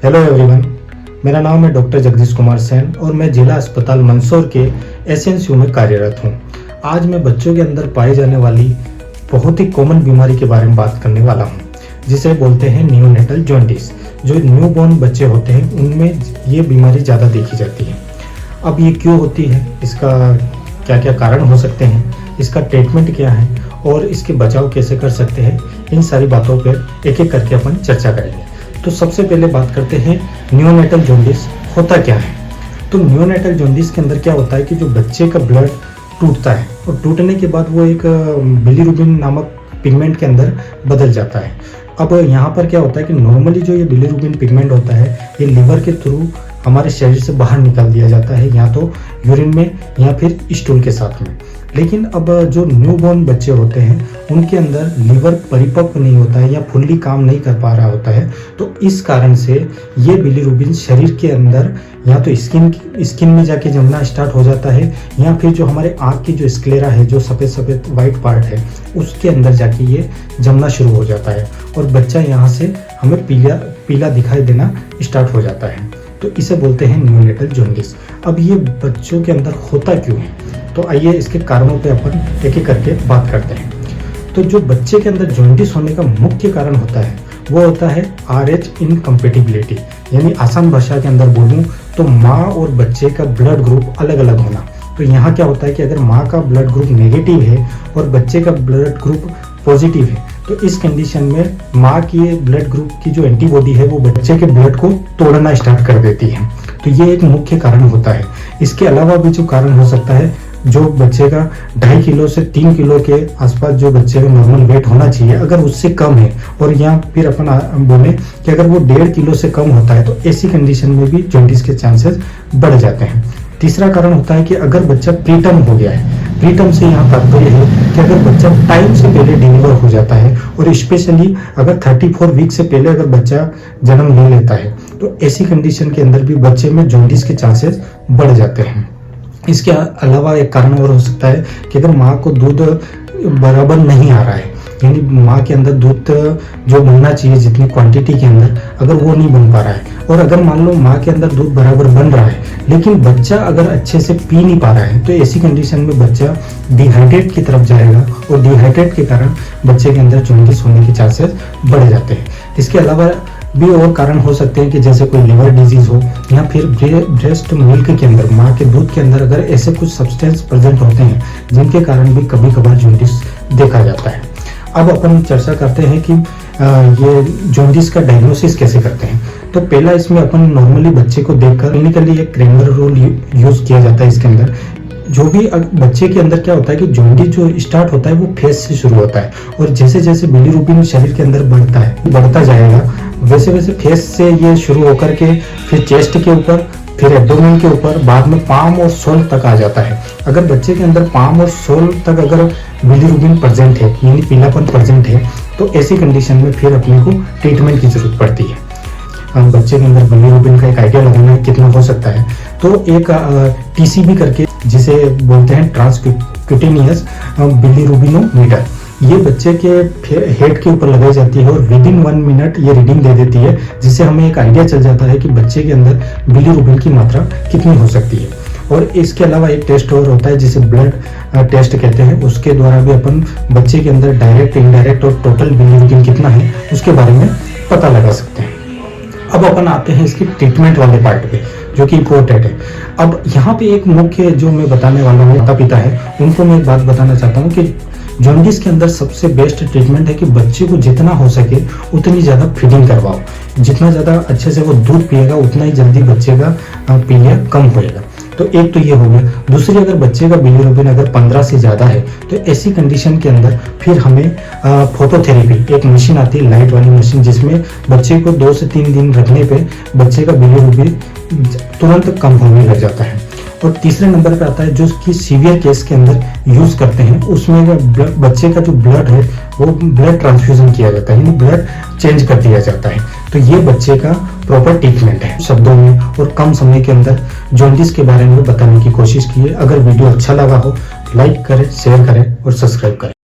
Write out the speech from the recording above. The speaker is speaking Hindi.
हेलो एवरीवन, मेरा नाम है डॉक्टर जगदीश कुमार सेन और मैं जिला अस्पताल मंदसौर के एसएनसीयू में कार्यरत हूँ। आज मैं बच्चों के अंदर पाई जाने वाली बहुत ही कॉमन बीमारी के बारे में बात करने वाला हूँ, जिसे बोलते हैं नियोनेटल जॉन्डिस। जो न्यूबॉर्न बच्चे होते हैं उनमें ये बीमारी ज़्यादा देखी जाती है। अब ये क्यों होती है, इसका क्या क्या कारण हो सकते हैं, इसका ट्रीटमेंट क्या है और इसके बचाव कैसे कर सकते हैं, इन सारी बातों पर एक एक करके अपन चर्चा करेंगे। तो सबसे पहले बात करते हैं नियोनेटल जॉन्डिस होता क्या है। तो नियोनेटल जॉन्डिस के अंदर क्या होता है कि जो बच्चे का ब्लड टूटता है और टूटने के बाद वो एक बिलीरुबिन नामक पिगमेंट के अंदर बदल जाता है। अब यहाँ पर क्या होता है कि नॉर्मली जो ये बिलीरुबिन पिगमेंट होता है ये लिवर के थ्रू हमारे शरीर से बाहर निकाल दिया जाता है, या तो यूरिन में या फिर स्टूल के साथ में। लेकिन अब जो न्यूबॉर्न बच्चे होते हैं उनके अंदर लिवर परिपक्व नहीं होता है या फुल्ली काम नहीं कर पा रहा होता है, तो इस कारण से ये बिलीरुबिन शरीर के अंदर या तो स्किन में जाके जमना स्टार्ट हो जाता है, या फिर जो हमारे आँख की जो स्क्लेरा है, जो सफ़ेद सफ़ेद वाइट पार्ट है, उसके अंदर जाके ये जमना शुरू हो जाता है और बच्चा यहाँ से हमें पीला दिखाई देना स्टार्ट हो जाता है। तो इसे बोलते हैं नियोनेटल जॉन्डिस। अब ये बच्चों के अंदर होता क्यों है, तो आइए इसके कारणों पे अपन एक एक करके बात करते हैं। तो जो बच्चे के अंदर जॉन्डिस होने का मुख्य कारण होता है वो होता है RH इनकम्पेटिबिलिटी, यानी आसान भाषा के अंदर बोलूँ तो माँ और बच्चे का ब्लड ग्रुप अलग अलग होना। तो यहाँ क्या होता है कि अगर माँ का ब्लड ग्रुप नेगेटिव है और बच्चे का ब्लड ग्रुप पॉजिटिव है, तो इस कंडीशन में माँ की ब्लड ग्रुप की जो एंटीबॉडी है वो बच्चे के ब्लड को तोड़ना स्टार्ट कर देती है। तो ये एक मुख्य कारण होता है। इसके अलावा भी जो कारण हो सकता है, जो बच्चे का 2.5 किलो से 3 किलो के आसपास जो बच्चे का नॉर्मल वेट होना चाहिए, अगर उससे कम है, और या फिर अपन बोले कि अगर वो 1.5 किलो से कम होता है, तो ऐसी कंडीशन में भी जॉन्डिस के चांसेस बढ़ जाते हैं। तीसरा कारण होता है कि अगर बच्चा प्रीटर्म हो गया है। प्रीटर्म से यहाँ तात्पर्य है कि अगर बच्चा टाइम से पहले डिलीवर हो जाता है, और स्पेशली अगर 34 वीक से पहले अगर बच्चा जन्म ले लेता है, तो ऐसी कंडीशन के अंदर भी बच्चे में जॉन्डिस के चांसेस बढ़ जाते हैं। इसके अलावा एक कारण और हो सकता है कि अगर माँ को दूध बराबर नहीं आ रहा है, यानी माँ के अंदर दूध जो बनना चाहिए जितनी क्वांटिटी के अंदर, अगर वो नहीं बन पा रहा है, और अगर मान लो माँ के अंदर दूध बराबर बन रहा है लेकिन बच्चा अगर अच्छे से पी नहीं पा रहा है, तो ऐसी कंडीशन में बच्चा डिहाइड्रेट की तरफ जाएगा और डिहाइड्रेट के कारण बच्चे के अंदर जॉन्डिस होने के चांसेस बढ़ जाते हैं। इसके अलावा भी और कारण हो सकते हैं कि जैसे कोई लिवर डिजीज हो, या फिर ब्रेस्ट मिल्क के अंदर, माँ के दूध के अंदर अगर ऐसे कुछ सब्सटेंस प्रेजेंट होते हैं जिनके कारण भी कभी कभार जॉन्डिस देखा जाता है। अब अपन चर्चा करते हैं कि ये जॉन्डिस का डायग्नोसिस कैसे करते हैं। तो पहला इसमें अपन नॉर्मली बच्चे को देखकर क्लिनिकली एक क्रेमर रूल यूज किया जाता है। इसके अंदर जो भी बच्चे के अंदर क्या होता है कि जॉन्डिस जो स्टार्ट होता है वो फेस से शुरू होता है, और जैसे जैसे बिलीरुबिन शरीर के अंदर बढ़ता जाएगा, वैसे वैसे फेस से ये शुरू होकर के फिर चेस्ट के ऊपर, फिर एब्डोमेन के ऊपर, बाद में पाम और सोल तक आ जाता है। अगर बच्चे के अंदर पाम और सोल तक अगर बिलीरुबिन प्रेजेंट है, यानी पीलापन प्रेजेंट है, तो ऐसी कंडीशन में फिर अपने को ट्रीटमेंट की जरूरत पड़ती है। बच्चे के अंदर बिलीरुबिन का एक आइडिया लगाना कितना हो सकता है, तो एक TCB करके, जिसे बोलते हैं ट्रांसक्यूटेनियस बिलीरुबिनोमीटर, ये बच्चे के हेड के ऊपर लगाई जाती है और विदिन 1 मिनट ये रीडिंग दे देती है, जिससे हमें एक आइडिया चल जाता है कि बच्चे के अंदर बिलीरुबिन की मात्रा कितनी हो सकती है। और इसके अलावा एक टेस्ट और होता है जिसे ब्लड टेस्ट कहते हैं, उसके द्वारा भी अपन बच्चे के अंदर डायरेक्ट, इनडायरेक्ट और टोटल बिलीरुबिन कितना है उसके बारे में पता लगा सकते हैं। अब अपन आते हैं इसकी ट्रीटमेंट वाले पार्ट पे, जो कि इम्पोर्टेंट है। अब यहाँ पे एक मुख्य जो मैं बताने वाला हूँ, माता पिता है उनको मैं एक बात बताना चाहता हूँ कि जॉन्डिस के अंदर सबसे बेस्ट ट्रीटमेंट है कि बच्चे को जितना हो सके उतनी ज़्यादा फीडिंग करवाओ। जितना ज़्यादा अच्छे से वो दूध पिएगा उतना ही जल्दी बच्चे का पीलिया कम होएगा। तो एक तो ये हो गया। दूसरी, अगर बच्चे का बिलीरुबिन अगर 15 से ज़्यादा है, तो ऐसी कंडीशन के अंदर फिर हमें फोटोथेरेपी, एक मशीन आती है लाइट वाली मशीन, जिसमें बच्चे को 2 से 3 दिन रखने पे बच्चे का बिलीरुबिन तुरंत कम होने लग जाता है। और तीसरे नंबर पे आता है जो कि सीवियर केस के अंदर यूज करते हैं, उसमें बच्चे का जो ब्लड है वो ब्लड ट्रांसफ्यूजन किया जाता है, यानी ब्लड चेंज कर दिया जाता है। तो ये बच्चे का प्रॉपर ट्रीटमेंट है। शब्दों में और कम समय के अंदर जॉन्डिस के बारे में बताने की कोशिश की है। अगर वीडियो अच्छा लगा हो, लाइक करें, शेयर करें और सब्सक्राइब करें।